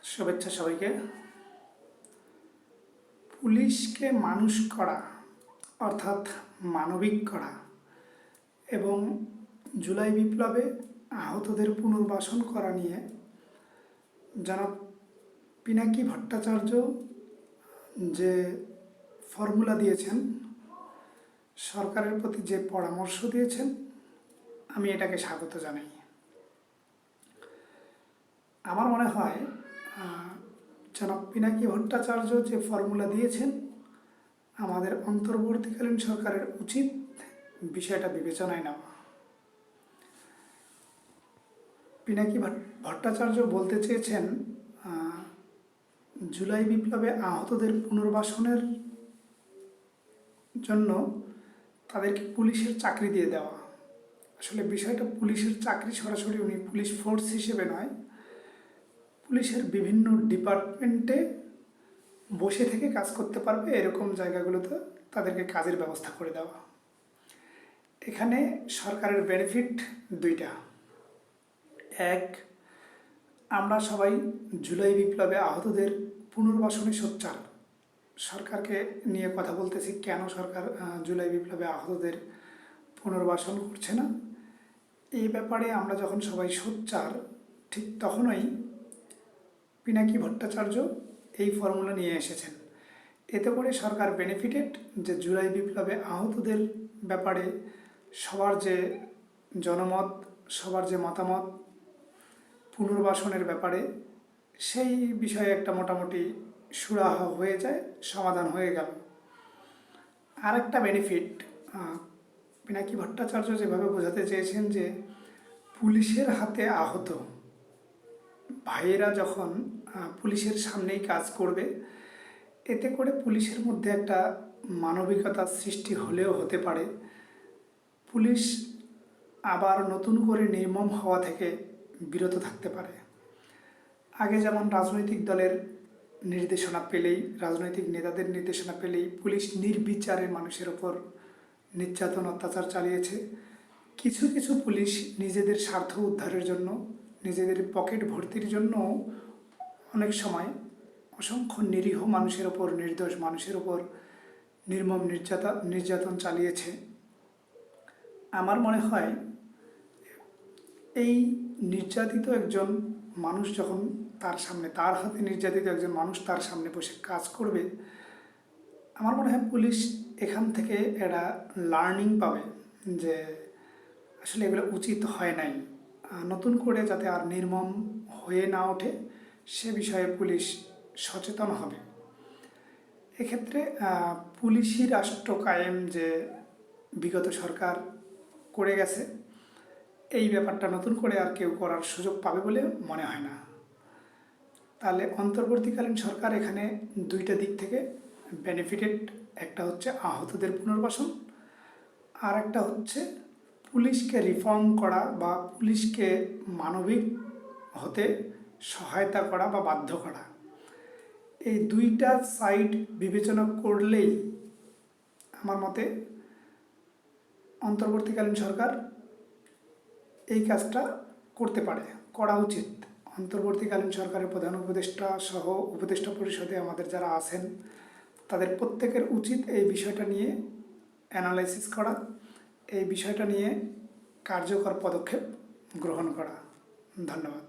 শুভেচ্ছা সবাইকে। পুলিশকে মানুষ করা অর্থাৎ মানবিক করা এবং জুলাই বিপ্লবে আহতদের পুনর্বাসন করা নিয়ে জনাব পিনাকি ভট্টাচার্য যে ফর্মুলা দিয়েছেন, সরকারের প্রতি যে পরামর্শ দিয়েছেন, আমি এটাকে স্বাগত জানাই। আমার মনে হয় জনাব পিনাকি ভট্টাচার্য যে ফর্মুলা দিয়েছেন, আমাদের অন্তর্বর্তীকালীন সরকারের উচিত বিষয়টা বিবেচনায় নেওয়া। পিনাকি ভট্টাচার্য বলতে চেয়েছেন জুলাই বিপ্লবে আহতদের পুনর্বাসনের জন্য তাদেরকে পুলিশের চাকরি দিয়ে দেওয়া। আসলে বিষয়টা পুলিশের চাকরি সরাসরি উনি পুলিশ ফোর্স হিসেবে নয়, পুলিশের বিভিন্ন ডিপার্টমেন্টে বসে থেকে কাজ করতে পারবে এরকম জায়গাগুলোতে তাদেরকে কাজের ব্যবস্থা করে দেওয়া। এখানে সরকারের বেনিফিট দুইটা। এক, আমরা সবাই জুলাই বিপ্লবে আহতদের পুনর্বাসনে সোচ্চার। সরকারকে নিয়ে কথা বলতেছি, কেন সরকার জুলাই বিপ্লবে আহতদের পুনর্বাসন করছে না। এই ব্যাপারে আমরা যখন সবাই সোচ্চার, ঠিক তখনই পিনাকি ভট্টাচার্য এই ফর্মুলা নিয়ে এসেছেন। এতে করে সরকার বেনিফিটেড যে জুলাই বিপ্লবে আহতদের ব্যাপারে সবার যে জনমত, সবার যে মতামত পুনর্বাসনের ব্যাপারে, সেই বিষয়ে একটা মোটামুটি সুরাহা হয়ে যায়, সমাধান হয়ে গেল। আর একটা বেনিফিট পিনাকি ভট্টাচার্য যেভাবে বোঝাতে চেয়েছেন যে পুলিশের হাতে আহত ভাইয়েরা যখন পুলিশের সামনেই কাজ করবে, এতে করে পুলিশের মধ্যে একটা মানবিকতার সৃষ্টি হলেও হতে পারে। পুলিশ আবার নতুন করে নির্মম হওয়া থেকে বিরত থাকতে পারে। আগে যেমন রাজনৈতিক দলের নির্দেশনা পেলেই, রাজনৈতিক নেতাদের নির্দেশনা পেলেই পুলিশ নির্বিচারে মানুষের ওপর নির্যাতন অত্যাচার চালিয়েছে। কিছু কিছু পুলিশ নিজেদের স্বার্থ উদ্ধারের জন্য, নিজেদের পকেট ভর্তির জন্য অনেক সময় অসংখ্য নিরীহ মানুষের ওপর, নির্দোষ মানুষের ওপর নির্মম নির্যাতন চালিয়েছে। আমার মনে হয় এই নির্যাতিত একজন মানুষ যখন তার হাতে নির্যাতিত একজন মানুষ তার সামনে বসে কাজ করবে, আমার মনে হয় পুলিশ এখান থেকে একটা লার্নিং পাবে যে আসলে এগুলো উচিত হয় নাই। নতুন করে যাতে আর নির্মম হয়ে না ওঠে সে বিষয়ে পুলিশ সচেতন হবে। এক্ষেত্রে পুলিশি রাষ্ট্র কায়েম যে বিগত সরকার করে গেছে, এই ব্যাপারটা নতুন করে আর কেউ করার সুযোগ পাবে বলে মনে হয় না। তাহলে অন্তর্বর্তীকালীন সরকার এখানে দুইটা দিক থেকে বেনিফিটেড। একটা হচ্ছে আহতদের পুনর্বাসন, আর একটা হচ্ছে পুলিশকে রিফর্ম করা বা পুলিশকে মানবিক হতে সহায়তা করা বা বাধ্য করা। এই দুইটা সাইড বিবেচনা করলেই আমার মতে অন্তর্বর্তীকালীন সরকার এই কাজটা করতে পারে, করা উচিত। অন্তর্বর্তীকালীন সরকারের প্রধান উপদেষ্টা সহ উপদেষ্টা পরিষদে আমাদের যারা আছেন, তাদের প্রত্যেকের উচিত এই বিষয়টা নিয়ে অ্যানালাইসিস করা, এই বিষয়টা নিয়ে কার্যকর পদক্ষেপ গ্রহণ করা। ধন্যবাদ।